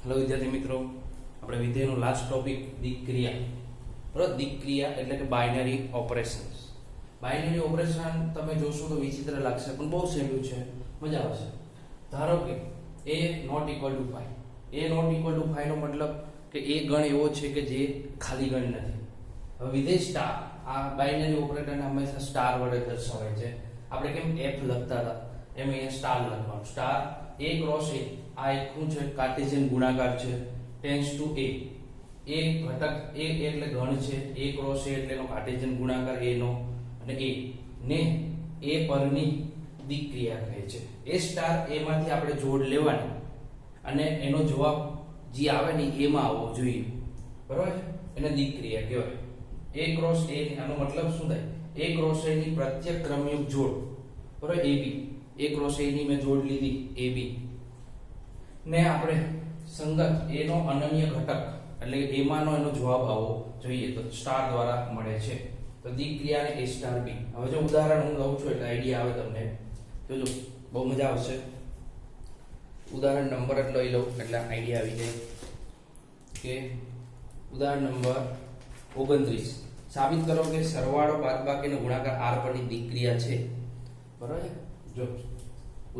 Hello વિદ્યાર્થી મિત્રો, આપણે વિધેયનો લાસ્ટ ટોપિક દિક્ક્રિયા. બરાબર, દિક્ક્રિયા એટલે કે બાઇનરી ઓપરેશન્સ. બાઇનરી ઓપરેશન તમે જોશો તો વિચિત્ર લાગશે, પણ બહુ સહેલું છે, મજા આવશે. ધારો કે a not equal to 5. a not equal to 5 નો મતલબ કે એ ગણ એવો છે કે જે ખાલી ગણ નથી. હવે વિધેય સ્ટાર, આ બાઇનરી ઓપરેટરને હંમેશા સ્ટાર વડે દર્શાવાય છે. આપણે કેમ f લખતા હતા એમ અહીંયા સ્ટાર લખવાનું. સ્ટાર a ક્રોસ a, આ એક શું છે? કાર્ટેશિયન ગુણાકાર છે, ટેન્ડ્સ ટુ a. a ઘટક a એટલે ગણ છે, a ક્રોસ a એટલે એનો કાર્ટેશિયન ગુણાકાર a નો, અને a ને a પરની દિક્ક્રિયા કહે છે. a સ્ટાર a માંથી આપણે જોડ લેવાની અને એનો જવાબ જે આવે ને એમાં આવવો જોઈએ. બરાબર છે? એને દિક્ક્રિયા કહેવાય. a ક્રોસ a આનો મતલબ શું થાય? a ક્રોસ a ની પ્રત્યેક ક્રમયુક્ત જોડ, બરાબર, ab. a ક્રોસ a ની મેં જોડ લીધી ab ને આપણે સંગત a નો અનન્ય ઘટક એટલે કે a માંનો એનો જવાબ આવવો જોઈએ, તો સ્ટાર દ્વારા મળે છે. તો દિક્ક્રિયાને a સ્ટાર b. હવે જો ઉદાહરણ હું લઉં છું એટલે આઈડિયા આવે તમને. જોજો, બહુ મજા આવશે. ઉદાહરણ નંબર જ લઈ લઉં એટલે આઈડિયા આવી જાય. કે ઉદાહરણ નંબર 29. સાબિત કરો કે સરવાળો બાદબાકીનો ગુણાકાર r પરની દિક્ક્રિયા છે. બરાબર છે? જો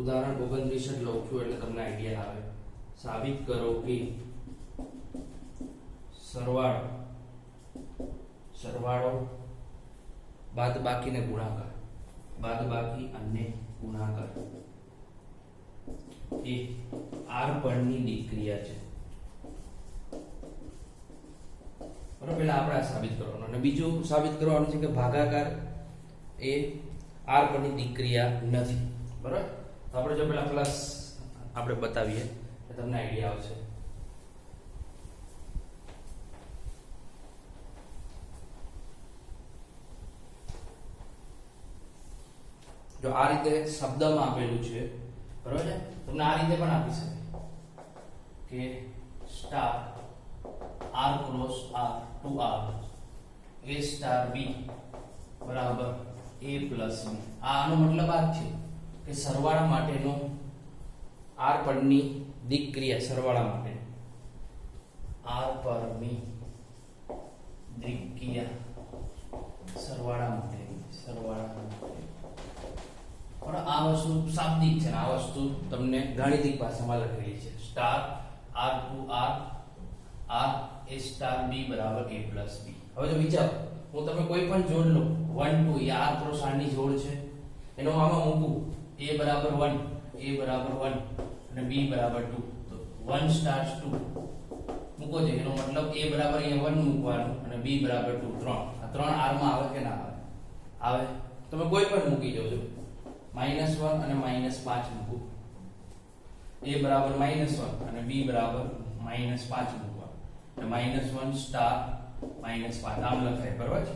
ઉદાહરણ 29 જ લઉં છું એટલે તમને આઈડિયા આવે. સાબિત કરો કે સરવાળો બાદબાકી અને ગુણાકાર એ r પરની દિક્ક્રિયા છે. બરાબર, પહેલા આપણે આ સાબિત કરવાનું, અને બીજું સાબિત કરવાનું છે કે ભાગાકાર એ r પરની દિક્ક્રિયા નથી. બરાબર, તો આપણે જો પહેલા પ્લસ આપણે બતાવીએ તો તમને આઈડિયા આવશે. જો આ રીતે શબ્દમાં આપેલું છે, બરાબર છે, તમને આ રીતે પણ આપી શકાય કે star r cross r to r a star b બરાબર a પ્લસ b. આનો મતલબ આ છે કે સરવાળા માટેનો r પરની દિક્ક્રિયા, સરવાળા માટે r પરની દિક્ક્રિયા સરવાળા માટે પણ આ વસ્તુ શાબ્દિક છે, આ વસ્તુ તમને ગાણિતિક ભાષામાં લખેલી છે. Star r to r r a star b બરાબર a પ્લસ b. હવે જો વિચારો, હું તમે કોઈ પણ જોડ લો 1 2, એ r ક્રોસ r ની જોડ છે, એનો આમાં મૂકું a બરાબર 1, a બરાબર 1 અને b બરાબર 2, તો 1 સ્ટાર 2 મૂકો છે, એનો મતલબ a બરાબર અહીંયા 1 મૂકવાનું અને b બરાબર 2, 3. આ 3 r માં આવે કે ના આવે? આવે. તમે કોઈ પણ મૂકી જોજો, -1 અને -5 મૂકો, a બરાબર -1 અને b બરાબર -5 મૂકવા, એટલે -1 સ્ટાર -5 આમ લખાય. બરાબર છે?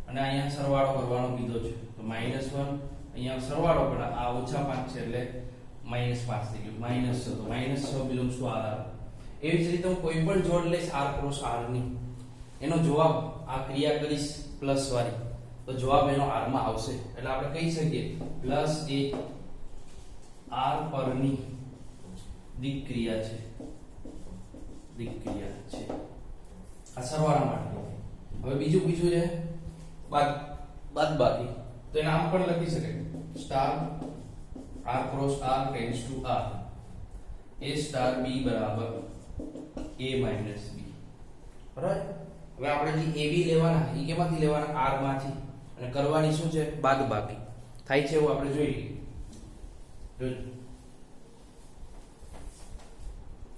અને અહીંયા સરવાળો કરવાનો કીધો છે, તો -1 અહીંયા સરવાળો કરો, આ -5 છે એટલે -5 થઈ ગયું, -6, તો -6 બિલોંગ્સ ટુ r આવે. એવી જ રીતે હું કોઈ પણ જોડ લઈશ r ક્રોસ r ની, એનો જવાબ આ ક્રિયા કરીશ પ્લસ વાળી, તો જવાબ એનો r માં આવશે. એટલે આપણે કહી શકીએ પ્લસ એ r પરની દિક્ક્રિયા છે. આ સરવાળા માટે. હવે બીજું છે બાદબાકી, તો એને આમ પણ લખી શકાય star r cross r tends to r a star b બરાબર a માઈનસ b. બરાબર? હવે આપણે જે ab લેવાના એ કેમાંથી લેવાના? r માંથી, અને કરવાની શું છે? બાદબાકી થાય છે એવું આપણે જોઈ લઈએ.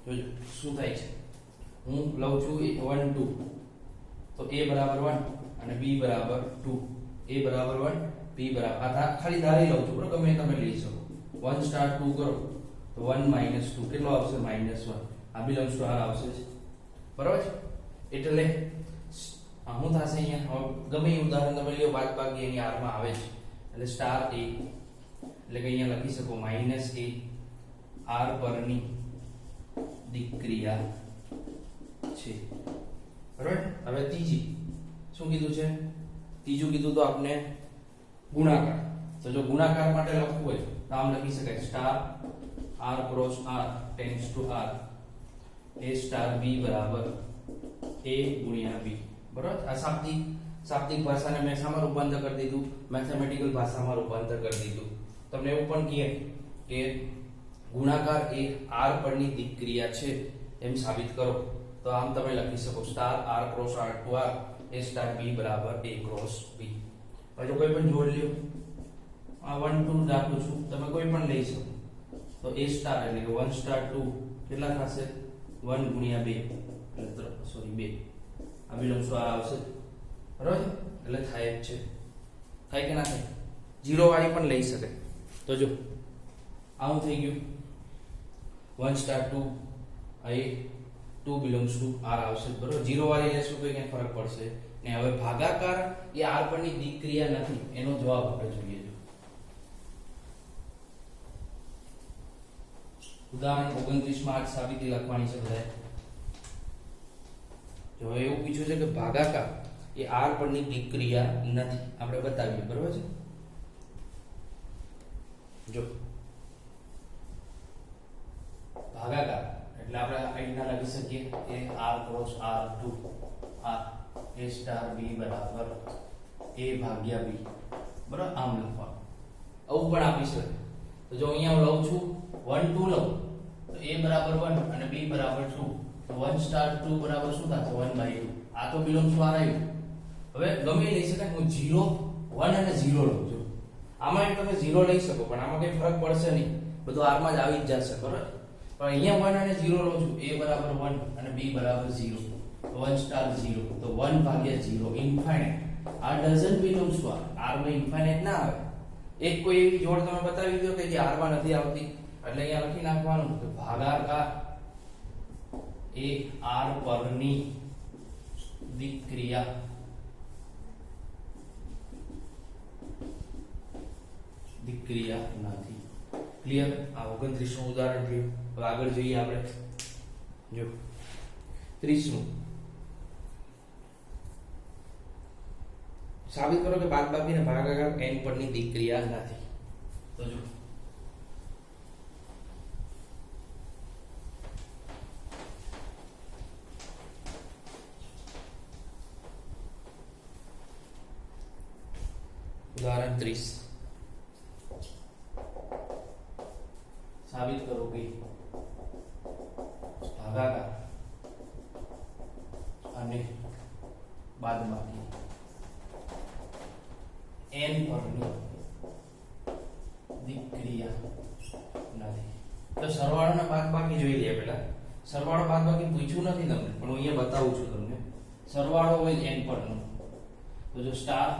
જોજો શું થાય છે. હું લઉં છું 1 2, તો a બરાબર 1 અને b બરાબર 2, a બરાબર 1 b બરાબર, આ ખાલી ધારી લઉં છું, બરાબર, ગમે તમે લઈ શકો. 1 સ્ટાર 2 કરો તો 1 2 કેટલો આવશે? -1. આ બિલોંગ્સ ટુ r આવશે. બરાબર છે? એટલે શું થશે અહીંયા? ગમે એ ઉદાહરણ તમે લ્યો, બાદબાકી એની r માં આવે છે, એટલે સ્ટાર a એટલે કે અહીંયા લખી શકો -a r પરની દિક્ક્રિયા છે. બરાબર? હવે ત્રીજી શું કીધું છે? ત્રીજું કીધું તો આપણે ગુણાકાર. તો જો ગુણાકાર માટે લખવું હોય તો આમ લખી શકાય star r cross r tends to r a star b બરાબર a ગુણ્યા b. બરાબર. આ શાબ્દિક ભાષાને મેં શામાં રૂપાંતર કરી દીધું, મેથેમેટિકલ ભાષામાં રૂપાંતર કરી દીધું. તમને એવું પણ કહે કે ગુણાકાર એ r પરની દિક ક્રિયા છે એમ સાબિત કરો, તો આમ તમે લખી શકો star r cross r to r a star b બરાબર a ક્રોસ b. હવે કોઈ પણ જોડ લ્યો, આ 1 2 રાખું છું, તમે કોઈ પણ લઈ શકો, તો a સ્ટાર એટલે કે 1 સ્ટાર 2 કેટલા થશે 1 ગુણ્યા 2 એટલે સોરી 2 આ બિલોંગ્સ ટુ r આવશે. બરાબર, એટલે થાય જ છે. થાય કે ના થાય? 0 વાળી પણ લઈ શકે. તો જો આવું થઈ ગયું 1 સ્ટાર 2 આ 2 બિલોંગ્સ ટુ r આવશે. બરાબર, 0 વાળી લેશું તો ક્યાં ફરક પડશે ને. હવે ભાગાકાર એ r પરની દિક ક્રિયા નથી, એનો જવાબ આપણે જોઈએ. ઉદાહરણ 29 માં આ સાબિતી લખવાની છે બધાએ. જો એવું પૂછ્યું છે કે ભાગાકાર એ r પરની દિક ક્રિયા નથી, આપણે બતાવીએ. બરાબર છે. જો ભાગાકાર એટલે આપણે અહીંના લખી શકીએ કે r cross r to r a star b બરાબર a ભાગ્યા b. બરાબર, આમ લખવાનું. આવું પણ આપી શકે. તો જો અહીંયા હું લઉં છું 1 2 લઉં તો a બરાબર 1 અને b બરાબર 2, તો 1 સ્ટાર 2 બરાબર શું થશે 1/2. આ તો બિલોંગ્સ ટુ r આવ્યું. હવે ગમે લઈ શકાય, હું 0 1 અને 0 લઉં છું. આમાં તમે 0 લઈ શકો પણ આમાં કઈ ફરક પડશે નહીં, બધું r માં જ આવી જ જશે. બરાબર, પણ અહીંયા 1 અને 0 લઉં છું, a બરાબર 1 અને b બરાબર 0, તો 1 સ્ટાર 0, તો 1 ભાગ્યા 0 infinite. r doesn't belongs to r. r માં ઇન્ફાઇનાઇટ ના આવે. એક કોઈ એવી જોડ તમે બતાવી દો કે જે r માં નથી આવતી, એટલે અહીંયા લખી નાખવાનું કે ભાગાકાર એ r પરની દિક ક્રિયા નથી. ક્લિયર? આ 29 નું ઉદાહરણ થયું. હવે આગળ જોઈએ આપણે. જો 30 નું સાબિત કરો કે બાદબાકી અને ભાગાકાર n પરની દિક ક્રિયા નથી. તો જો ઉદાહરણ 30 સાબિત કરો કે ભાગાકાર અને બાદબાકી n પરની દિક ક્રિયા નથી. તો સરવાળો અને બાદબાકી જોઈ લઈએ. પહેલા સરવાળો બાદબાકી પૂછ્યું નથી તમને, પણ હું અહીંયા બતાવું છું તમને. સરવાળો હોય n પરનો, તો જો star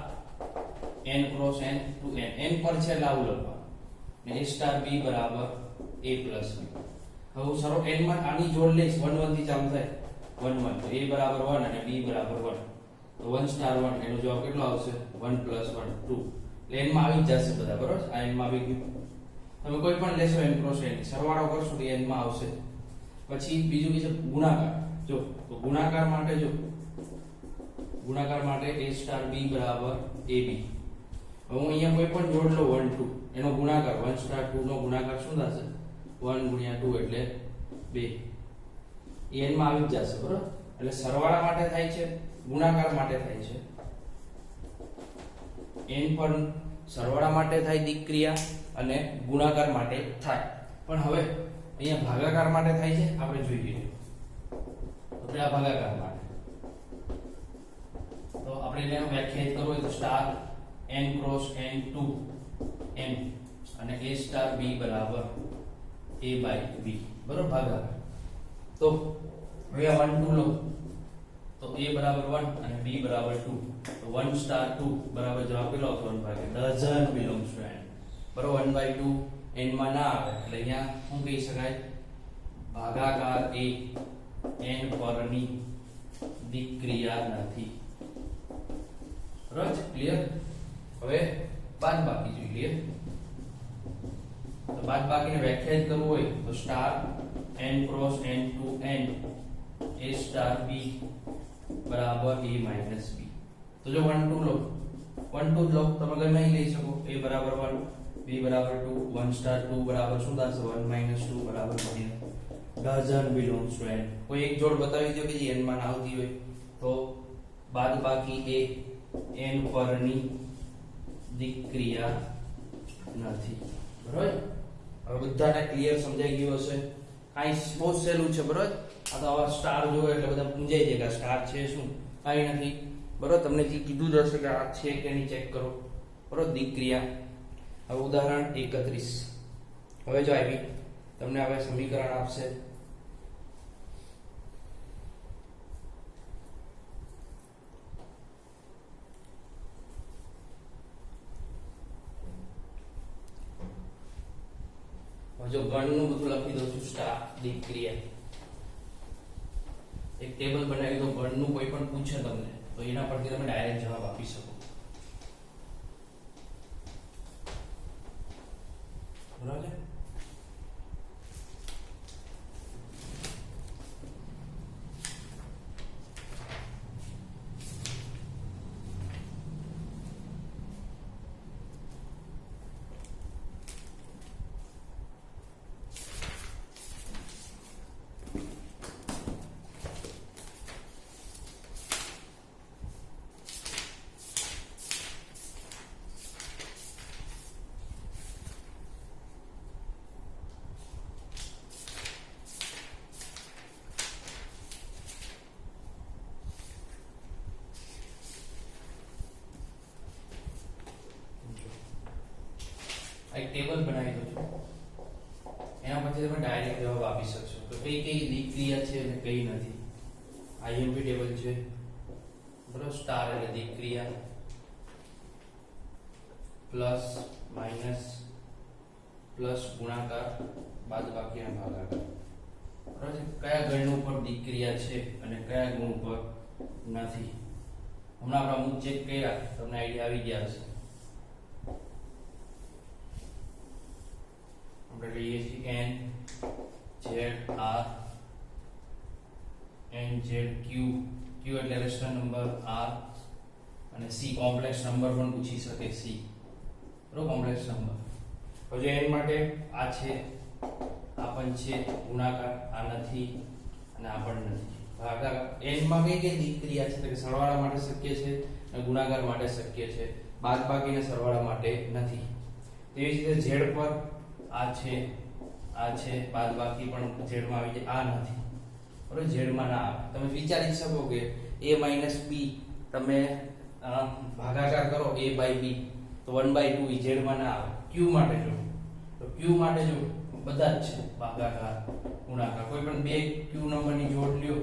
n cross n to n પર છે એટલે આવું લખવાનું ને a સ્ટાર b બરાબર a પ્લસ b. હવે સરો n માં આની જોડ લઈશ, 1 1 થી ચાલુ થાય 1 1, તો a બરાબર 1 અને b બરાબર 1, તો 1 સ્ટાર 1 એનો જવાબ કેટલો આવશે 1 પ્લસ 1 2. એટલે n માં આવી જ જશે બધા. બરાબર, આ n માં આવી ગયું. તમે કોઈ પણ લેશો n ક્રોસ n, સરવાળો કરશો તો n માં આવશે. પછી બીજું છે ગુણાકાર. જો તો ગુણાકાર માટે જો ગુણાકાર માટે a સ્ટાર b બરાબર ab. હવે હું અહીંયા કોઈ પણ જોડ લો 1 2, એનો ગુણાકાર 1 સ્ટાર 2 નો ગુણાકાર શું થશે 1 ગુણ્યા 2 એટલે 2. n માં આવી જ જશે. બરાબર, એટલે સરવાળા માટે થાય છે, ગુણાકાર માટે થાય છે. n પર સરવાળા માટે થાય દિક ક્રિયા અને ગુણાકાર માટે થાય. પણ હવે અહીંયા ભાગાકાર માટે થાય છે, આપણે જોઈએ. તો આ ભાગાકાર માટે તો આપણે એને વ્યાખ્યાયિત કરવું હોય તો star n cross n to n અને a સ્ટાર b બરાબર a બાય b. બરાબર, ભાગાકાર. તો હવે 1 2 લો તો a બરાબર 1 અને b બરાબર 2, તો 1 સ્ટાર 2 બરાબર જવાબ કેટલો આવશે 1 ભાગ્યા ડઝન્ટ બિલોંગ્સ ટુ n. બરાબર, 1/2 n માં ના આવે એટલે અહીંયા શું કહી શકાય ભાગાકાર એ n પરની દિક ક્રિયા નથી. બરાબર, ક્લિયર? હવે બાદબાકી જોઈ લઈએ. તો બાદબાકીને વ્યાખ્યાયિત કરવું હોય તો star n cross n to n a star b બરાબર a માઈનસ b. તો જો 1 2 લો 1 2 લો તમે ગમે અહીં લઈ શકો. a બરાબર 1 b બરાબર 2 1 સ્ટાર 2 બરાબર શું થશે 1 2 બરાબર 1. doesn't belongs to n. કોઈ એક જોડ બતાવી દો કે જે n માં ના આવતી હોય તો બાદબાકી એ n પરની દીક્રિયા નથી. બરાબર? હવે બધાને ક્લિયર સમજાઈ ગયું હશે. કાઈ બહુ સહેલું છે. બરાબર? આ તો આવા સ્ટાર જોવે એટલે બધા પૂંજાઈ જાય કે સ્ટાર છે શું? કાઈ નથી. બરાબર? તમને જે કીધું જ હશે કે આ છે કે નહીં ચેક કરો. બરાબર? દીક્રિયા. હવે ઉદાહરણ 31. હવે જો આવી તમને હવે સમીકરણ આપશે. જો ગણનું બધું લખી દઉં છું સ્ટાર દીક્રિયા. એક ટેબલ બનાવી દો ગણનું કોઈ પણ પૂછે તમને તો એના પરથી તમે ડાયરેક્ટ જવાબ આપી શકો. બરાબર? એક ટેબલ બનાવી દો છો. એના પછી તમે ડાયરેક્ટ જવાબ આપી શકશો તો કઈ કઈ દીક્રિયા છે અને કઈ નથી. આઈએમપી ટેબલ છે. બરાબર? સ્ટાર એટલે દીક્રિયા પ્લસ માઈનસ પ્લસ ગુણાકાર બાદબાકી અને ભાગાકાર. બરાબર? કયા ગણ ઉપર દીક્રિયા છે અને કયા ગુણ ઉપર નથી. હમણાં આપણે અમુક ચેક કર્યા તમને આઈડિયા આવી ગયા હશે. આપણે લઈએ છીએ n z r n z q q એટલે રેશનલ નંબર r અને c કોમ્પ્લેક્સ નંબર પણ પૂછી શકે. c બરોબર? Complex number. હવે n માટે આ છે, આ પણ છે, ગુણાકાર આ નથી અને આ પણ નથી. ભાગાકાર n માં કઈ કઈ દીક્રિયા છે? તો કે સરવાળા માટે શક્ય છે અને ગુણાકાર માટે શક્ય છે. બાદબાકીને સરવાળા માટે નથી. તેવી જ રીતે z પર આ છે, આ છે, બાદબાકી પણ z માં આવી જાય. આ નથી. બરોબર? z માં ના આવે. તમે વિચારી શકો કે a - b તમે ભાગાકાર કરો a/b તો 1/2 z માં ના આવે. q માટે જો તો q માટે જો બધા જ છે ભાગાકાર ગુણાકાર. કોઈ પણ બે q નંબરની જોડ લ્યો.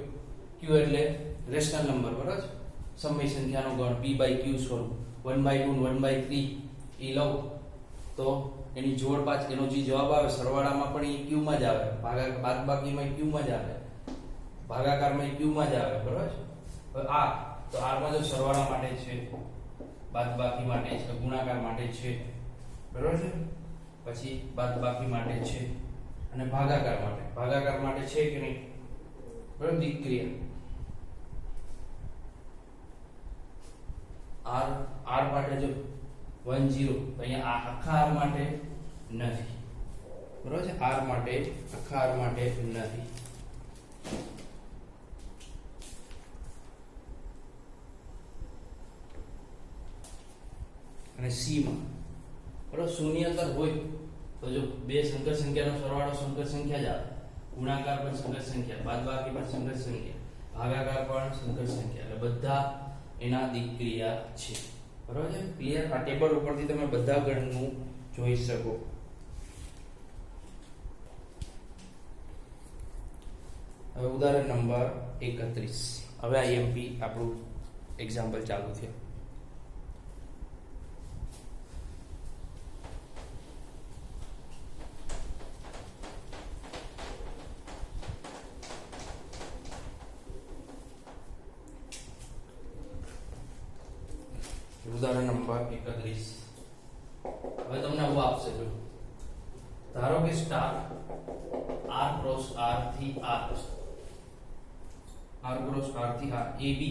q એટલે રેશનલ નંબર. બરોબર? સમય સંખ્યાનો ગણ p/q સ્વરૂપ 1/2 1/3 એ લઉં તો એની જોડ પાછ એનો જે જવાબ આવે સરવાળામાં પણ એ q માં જ આવે, બાદબાકીમાં q માં જ આવે, ભાગાકારમાં q માં જ આવે. બરાબર? હવે આ તો r માં જો સરવાળા માટે છે, બાદબાકી માટે છે, ગુણાકાર માટે છે. બરાબર છે? પછી બાદબાકી માટે છે અને ભાગાકાર માટે છે કે નહીં? બરાબર? દીક્રિયા r માટે જો 1 0 તો અહીંયા આખા r માટે નથી. બરોબર છે? r માટે આખા r માટે નથી. અને c માં બરોબર શૂન્યતર હોય તો જો બે સંકર સંખ્યાનો સરવાળો સંકર સંખ્યા જ આવે, ગુણાકાર પણ સંકર સંખ્યા, બાદબાકી પણ સંકર સંખ્યા, ભાગાકાર પણ સંકર સંખ્યા. એટલે બધા એના દીક્રિયા છે. બરોબર છે? ક્લિયર? આ ટેબલ ઉપરથી તમે બધા ગણનું જોઈ શકો. હવે ઉદાહરણ નંબર 31. હવે આઈએમપી આપણું એક્ઝામ્પલ ચાલુ થયું. ઉદાહરણ નંબર 31. હવે તમને આવું આપશે જો ધારો કે સ્ટાર r ક્રોસ r થી r ક્રોસ r થી r ab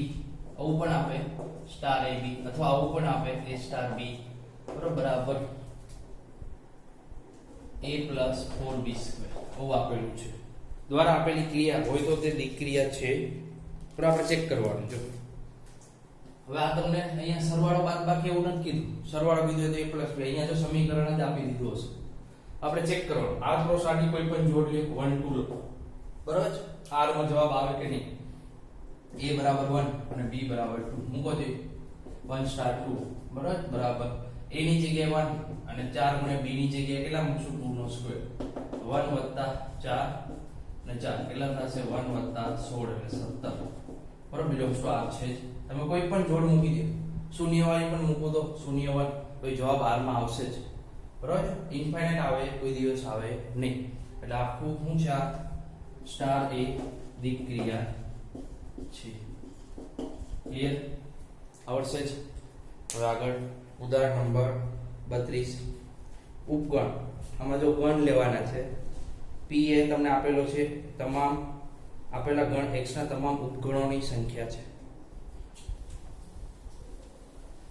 આવું પણ આપે સ્ટાર ab અથવા આવું પણ આપે a સ્ટાર b બરાબર a + 4b² આવું આપેલું છે. દ્વારા આપેલી ક્રિયા હોય તો તે દિક્ક્રિયા છે, પણ આપણે ચેક કરવાનું. જો હવે આ તમને અહીંયા સરવાળો બાદબાકી એવું નથી કીધું, સરવાળો કીધું તો a + b, અહીંયા જો સમીકરણ જ આપી દીધું હશે, આપણે ચેક કરવાનું r × r ની કોઈ પણ જોડ લે 1 2 લખો, બરાબર છે. r માં જવાબ આવે કે નહીં, a = 1 અને b = 2 મૂકો દે 1 * 2 બરાબર બરાબર a ની જગ્યાએ 1 અને 4 * b ની જગ્યાએ કેટલા મૂકશું 2 નો સ્ક્વેર, 1 + 4 અને 4 કેટલા થશે 1 + 16 એટલે 17 બરાબર. બિલોંગ્સ ટુ r છે. તમે કોઈ પણ જોડ મૂકી દો, શૂન્યવાળી પણ મૂકો તો શૂન્યવાળી, તો જવાબ r માં આવશે જ, બરાબર. ઇન્ફાઇનાઇટ આવે કોઈ દિવસ આવે નહીં, એટલે આખું શું છે આ સ્ટાર એ દિક્ક્રિયા છે. ક્લિયર આવડશે જ. હવે આગળ ઉદાહરણ નંબર 32 ઉપગણ. આમાં જો ગણ લેવાના છે, p એ તમને આપેલો છે તમામ આપેલા ગણ x ના તમામ ઉપગણોની સંખ્યા છે.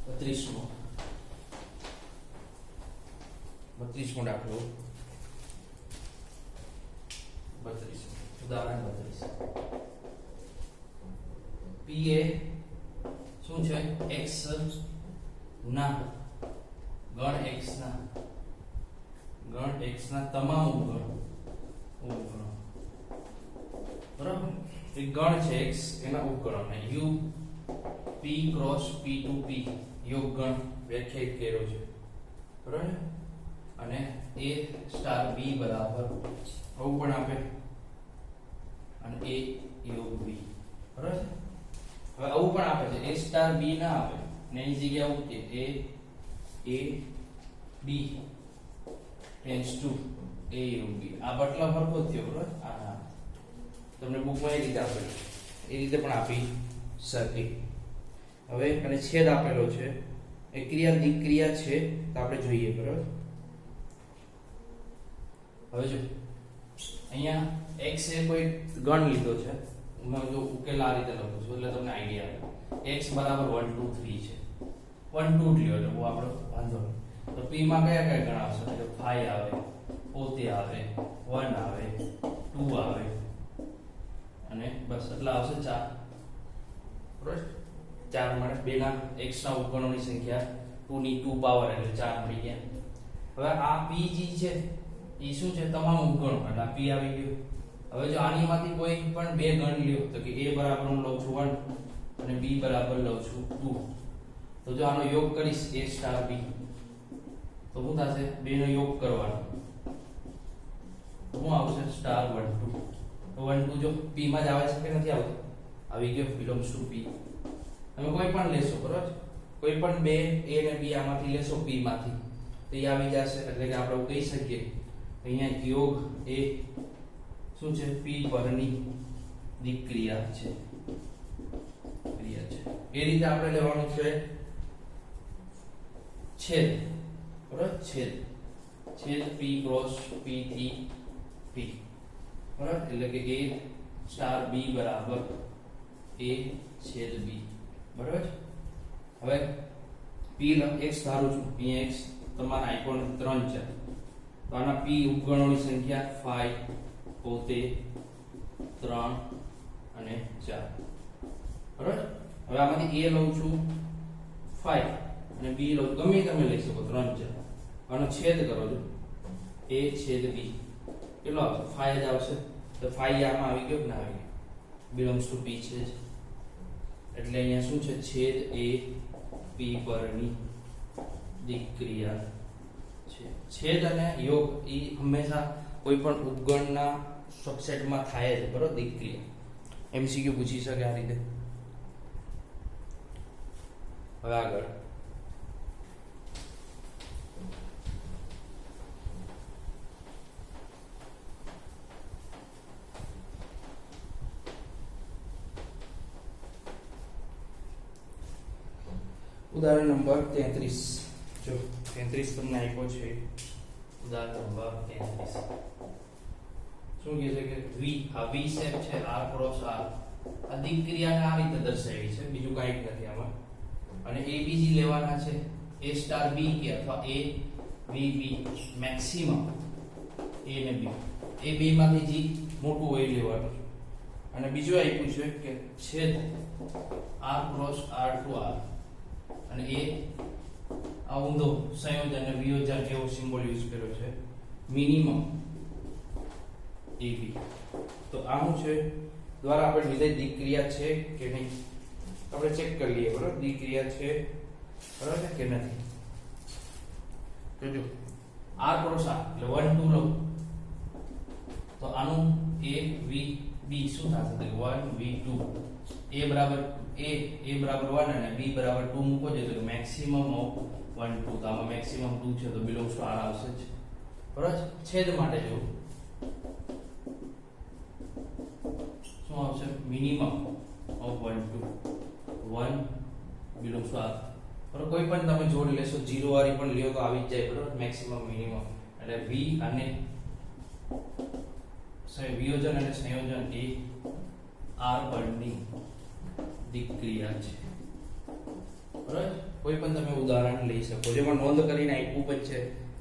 32મો દાખલો 32 ઉદાહરણ 32 p એ શું છે x ના ગણ x ના તમામ ઉપગણો બરાબર. એક ગણ છે x એના ઉપગણો ને u p × p2p યોગ ગણ વ્યાખ્યાયિત કર્યો છે, બરાબર. અને a * b બરાબર આવું પણ આપે અને a યોગ b, બરાબર. હવે આવું પણ આપે છે a * b ના આપે ને એની જગ્યાએ આવું કે a b tends to a યોગ b. આ બટલા ફરકો થયો, બરાબર. આ તમને બુકમાં એ રીતે આપેલું, એ રીતે પણ આપી શકે. હવે અને છેદ આપેલો છે, એ ક્રિયા દિક્ક્રિયા છે તો આપણે જોઈએ, બરાબર. હવે જો અહીંયા x એ કોઈ ગણ લીધો છે, હું જો ઉકેલ આ રીતે લખું છું એટલે તમને આઈડિયા આવે. x = 1 2 3 છે, 1 2 લ્યો એટલે હું આપણો વાંધો નહીં. તો p માં કયા કયા ગણ આવશે, તો 5 આવે, પોતે આવે, 1 આવે, 2 આવે અને બસ એટલા આવશે 4, બરાબર. 4 મળે, બેના x ના ઉપગણોની સંખ્યા 2 ની 2 પાવર એટલે 4 મળી ગયા. હવે આ p છે એ શું છે તમામ ઉપગણો, એટલે p આવી ગયો. હવે જો આનીમાંથી કોઈ પણ બે ગણ લ્યો, તો કે a બરાબર હું લઉં છું 1 અને b બરાબર લઉં છું 2, તો જો આનો યોગ કરીશ a * b તો શું થશે, બેનો યોગ કરવાનો તો શું આવશે *1 2. તો 1 2 જો p માં જ આવે છે કે નથી આવતું, આવી ગયો, બિલોંગ્સ ટુ p. તમે કોઈ પણ લેશો, બરાબર. કોઈ પણ બે a અને b આમાંથી લેશો p માંથી તો એ આવી જશે, એટલે કે આપણે કહી શકીએ અહીંયા યોગ એ શું છે p પરની દિક્ક્રિયા છે, એ રીતે આપણે લેવાનું છે છેદ, બરાબર. છેદ p × p થી p, બરાબર. એટલે કે a * b બરાબર a/b, બરાબર. હવે p x ધારું છું, p x તમારા આઇકોન 3 છે, તો આના p ઉપગણોની સંખ્યા 5 પોતે 3 અને 4, બરાબર. હવે આમાંથી a લઉં છું 5 અને b લઉં, ગમે તમે લઈ શકો, 3 4. આનો છેદ કરો છો a/b કેટલો આવશે 5 જ આવશે, તો 5 આમાં આવી ગયો કે ના આવી ગયો, બિલોંગ્સ ટુ p છે. એટલે અહીંયા શું છે છેદ એ p પરની દિક્ક્રિયા છે. છેદ અને યોગ એ હંમેશા કોઈ પણ ઉપગણના સબસેટમાં થાય છે, બરોબર. દિક્ક્રિયા એમસીક્યુ પૂછી શકે આ રીતે. હવે આગળ ઉદાહરણ નંબર 33. જો 33 તમને આપ્યો છે, ઉદાહરણ નંબર 33 શું કહે છે કે આ V શેપ છે, R × R આ દિક્ક્રિયાને આ રીતે દર્શાવી છે, બીજું કાંઈ નથી આમાં. અને ABG લેવાના છે, A * B કે અથવા A V B maximum A ને B, એ બે માંથી મોટું હોય લેવાનું. અને બીજું આપ્યું છે કે છેદ r cross r to r, અને એ આ ઊંધો સંયોજન અને વિયોજન એવો સિમ્બોલ યુઝ કર્યો છે મિનિમમ ab. તો આનું છે દ્વારા આપણે વિધેય દિક્ક્રિયા છે કે નહીં આપણે ચેક કરી લઈએ. બરાબર, દિક્ક્રિયા છે બરાબર કે નથી. જોજો r ક્રોસ r એટલે 1 2 લો તો આનું a v b શું થશે તો 1 v 2 a બરાબર 1 અને b બરાબર 2 મૂકો છો તો મેક્સિમમ ઓફ 1 2. તો આમાં મેક્સિમમ 2 છે તો બિલોંગ્સ ટુ r આવશે જ. બરાબર, છેદ માટે જો શું આવશે minimum of 1 2 1 belongs to r. બરાબર, કોઈ પણ તમે જોડ લેશો 0 વાળી પણ લ્યો તો આવી જ જાય. બરાબર, મેક્સિમમ મિનિમમ એટલે v અને વિયોજન અને સંયોજન એ r પરની દિક્ક્રિયા છે. બરાબર, કોઈ પણ તમે ઉદાહરણ લઈ શકો જેમાં નોંધ કરીને આપ્યું પણ છે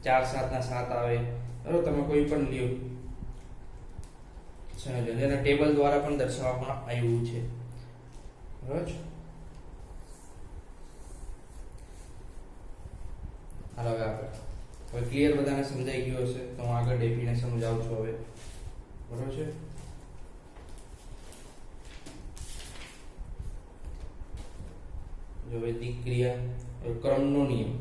4 7 ના 7 આવે. બરાબર, તમે કોઈ પણ લ્યો સંયોજન જેને ટેબલ દ્વારા પણ દર્શાવવામાં આવ્યું છે. બરાબર, હાલો હવે ક્લિયર બધાને સમજાઈ ગયું હશે તો હું આગળ ડેફીને સમજાવું છું હવે. બરાબર છે, જો હવે દિક્ક્રિયા ક્રમનો નિયમ.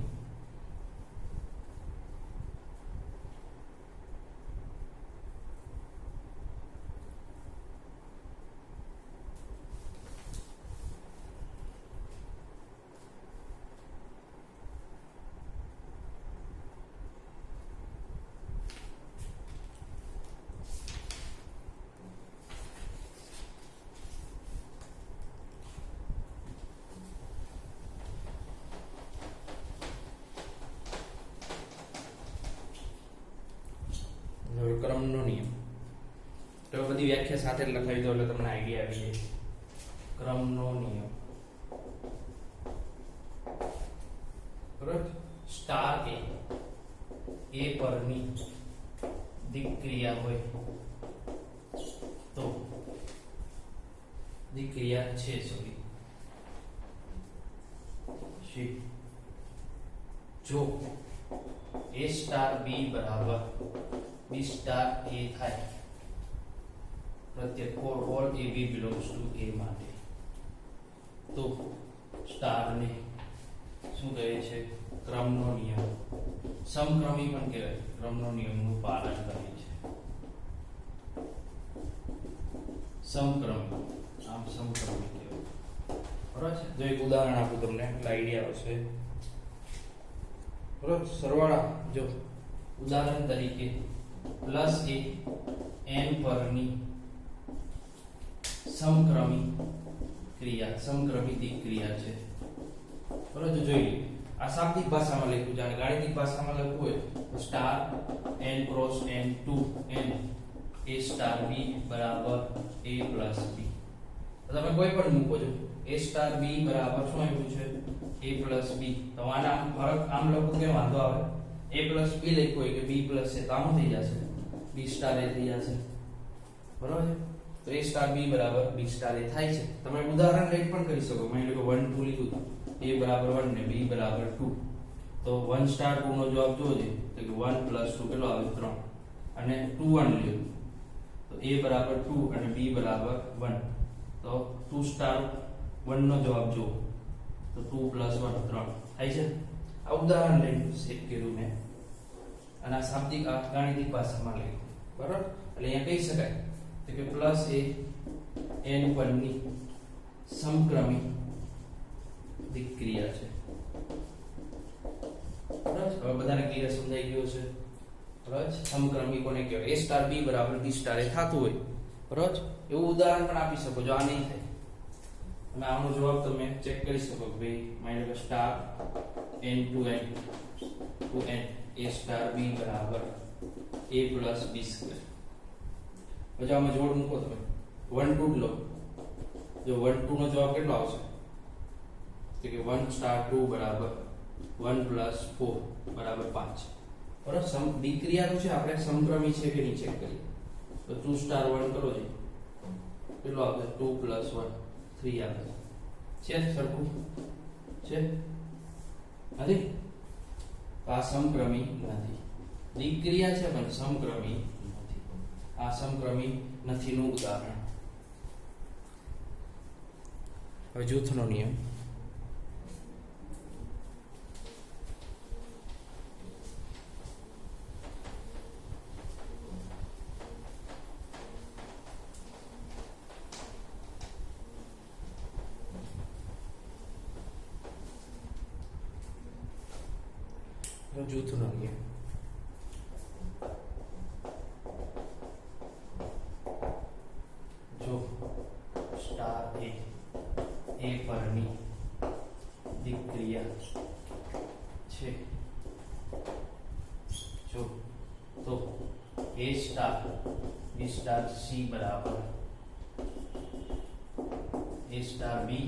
ક્રમનો નિયમ તો બધી વ્યાખ્યા સાથે જ લખાવી દો એટલે તમને આઈડિયા આવી જાય. ક્રમનો નિયમ બરાબર, સ્ટાર એ પરની દિક્ક્રિયા હોય તો દિક્ક્રિયા છે જો a સ્ટાર b બરાબર b સ્ટાર a થાય પ્રત્યેક for all ab belongs to a માટે તો સ્ટાર ને શું કહે છે ક્રમનો નિયમ. સમક્રમી પણ કહેવાય, ક્રમનો નિયમનું પાલન કરે છે. સમક્રમી આમ સમક્રમી કહેવાય. બરાબર છે, જો એક ઉદાહરણ આપું તમને એટલે આઈડિયા આવશે. બરાબર, સરવાળા જો ઉદાહરણ તરીકે પ્લસ a n પરની સમક્રમી ક્રિયા, સમક્રમી દિક્ક્રિયા છે. બરાબર, જોઈએ આ શાબ્દિક ભાષામાં લખ્યું છે અને ગાણિતિક ભાષામાં લખવું હોય તો star n cross n 2 n a star b બરાબર a પ્લસ b. તો તમે કોઈ પણ મૂકો છો a સ્ટાર b બરાબર શું આવ્યું છે a પ્લસ b. તો આના ફરક આમ લખું કે વાંધો આવે a પ્લસ b લખ્યું હોય કે b પ્લસ છે તો આમ થઈ જશે b સ્ટાર a થઈ જશે. બરાબર છે, તો a સ્ટાર b બરાબર b સ્ટાર a થાય છે. તમે ઉદાહરણ લઈ પણ કરી શકો. માની લો કે 1 2 લીધું a બરાબર 1 ને b બરાબર 2 તો 1 સ્ટાર 2 નો જવાબ જોજે તો કે 1 પ્લસ 2 કેટલો આવે 3 અને 2 1 લ્યો તો a બરાબર 2 અને b બરાબર 1 તો 2 સ્ટાર 1 નો જવાબ જો તો 2 પ્લસ 1 3 થાય છે. આ ઉદાહરણ લઈને સેટ કર્યું મેં અને આ શાબ્દિક આ ગાણિતિક ભાષામાં લખ્યું. બરાબર, એટલે અહીંયા કહી શકાય તો કે પ્લસ a n પરની સમક્રમી દિક્ક્રિયા છે. બરાબર, હવે બધાને ક્લિયર સમજાઈ ગયું છે. બરાબર, સમક્રમી કોને કહેવાય? a સ્ટાર b બરાબર b સ્ટાર એ થતું હોય. બરાબર, એવું ઉદાહરણ પણ આપી શકો જો આ નહીં થાય અને આનો જવાબ તમે ચેક કરી શકો કે ભાઈ માની લો કે star n to n a star b બરાબર a પ્લસ b સ્ક્વેર. પછી આમાં જોડ મૂકો તમે 1 2 લો જો 1 2 નો જવાબ કેટલો આવશે તો કે 1 સ્ટાર 2 બરાબર 1 પ્લસ 4 બરાબર 5. બરાબર, દિક્ક્રિયા તો છે આપણે સમક્રમી છે કે નહીં ચેક કરીએ. તો તો 2 સ્ટાર 1 કરો છે કેટલો આવે 2 પ્લસ 1 3 આવે છે સરખું છે નથી આ સમક્રમી નથી દિક્ક્રિયા છે પણ સમક્રમી નથી આ સમક્રમી નથીનું ઉદાહરણ હવે જૂથનો નિયમ જૂથનો નિયમ જો સ્ટાર એ પરની દિક્ક્રિયા છે જો તો A star B star C બરાબર A star B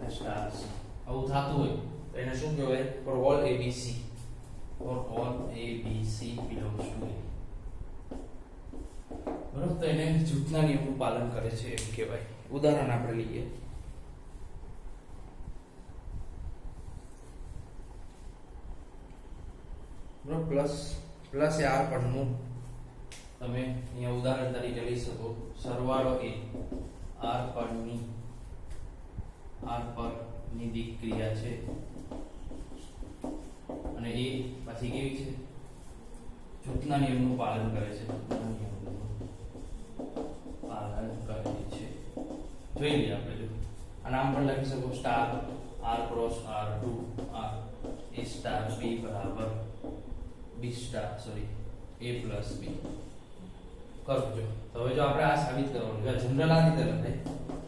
star C આવું થતું હોય તો એને શું કહેવાય for all ABC for all A, B, C belongs to A. બરાબર તો એને જૂથના નિયમનું પાલન કરે છે એમ કહેવાય ઉદાહરણ આપણે લઈએ બરાબર પ્લસ R પરનું તમે અહીંયા ઉદાહરણ તરીકે લઈ શકો સરવાળો A R પરની દિક્ક્રિયા છે અને એ પછી કેવી છે જૂથના નિયમનું પાલન કરે છે જોઈ લઈએ આપણે જો આ નામ પણ લખી શકો star R cross R2 R A star B બરાબર B star sorry A plus B કરજો તો હવે જો આપણે આ સાબિત કરવાનું છે જનરલ આ રીતે લખાય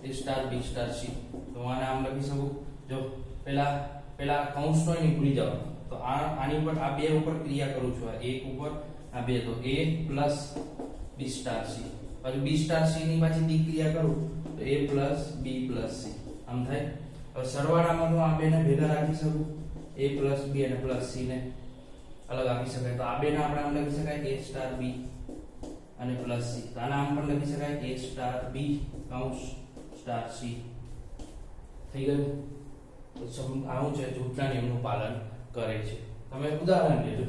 A star B star C તો આને આમ લખી શકું જો પેલા કૌંસ તો નહીં ભૂલી જાવ તો આની ઉપર આ બે ઉપર ક્રિયા કરું છું આ એક ઉપર આ બે તો A plus B star C પછી B સ્ટાર C ની પાછી દિક્ક્રિયા કરું તો A plus B plus C આમ થાય હવે સરવાળામાં તો આ બેને ભેગા રાખી શકું A પ્લસ B અને પ્લસ C ને અલગ આપી શકાય તો આ બેને આપણે આમ લખી શકાય A સ્ટાર B અને પ્લસ C તો આના આમ પણ લખી શકાય A સ્ટાર B કૌંસ સ્ટાર C થઈ ગયું તો આવું છે જૂથના નિયમનું પાલન કરે છે તમે ઉદાહરણ લેજો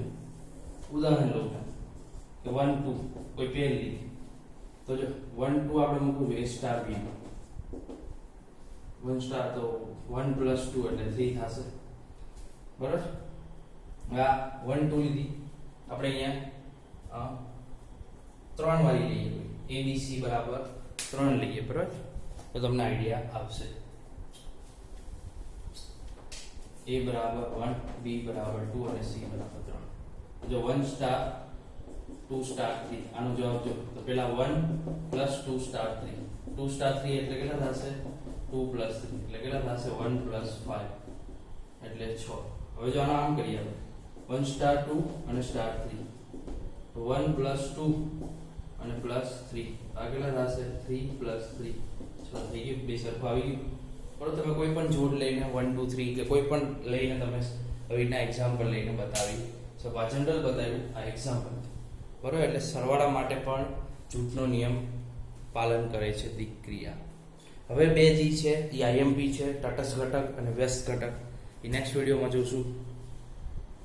ઉદાહરણ લો કે 1 2 કોઈ પેર લીધી તો જો 1 2 આપણે મૂકવું જોઈએ A સ્ટાર B 1 સ્ટાર તો 1 પ્લસ 2 એટલે 3 થશે બરાબર આ 1 2 લીધી આપણે અહીંયા 3 વાળી લઈએ ABC બરાબર 3 લઈએ બરાબર તો તમને આઈડિયા આવશે A બરાબર 1 B બરાબર 2 અને C બરાબર 3 જો 1 સ્ટાર 2 સ્ટાર 3 આનો જવાબ જો તો પહેલા 1 પ્લસ 2 સ્ટાર 3 2 સ્ટાર 3 એટલે કેટલા થશે 2 પ્લસ 3 એટલે કેટલા થશે 1 પ્લસ 5 એટલે 6 હવે જો આનો આમ કરીએ 1 સ્ટાર 2 અને સ્ટાર 3 તો 1 પ્લસ 2 અને પ્લસ 3 આ કેટલા થશે 3 પ્લસ 3 6 થઈ ગયું બે સરખું આવી ગયું બરોબર તમે કોઈ પણ જોડ લઈને 1 2 3 કે કોઈ પણ લઈને તમે આવીના એક્ઝામ્પલ લઈને બતાવી શકો આ જનરલ બતાવ્યું આ એક્ઝામ્પલ બરોબર એટલે સરવાળા માટે પણ જૂથનો નિયમ પાલન કરે છે દિક્ક્રિયા હવે બે જી છે એ IMP છે તટસ્થ ઘટક અને વ્યસ્ત ઘટક એ નેક્સ્ટ વિડીયોમાં જોશું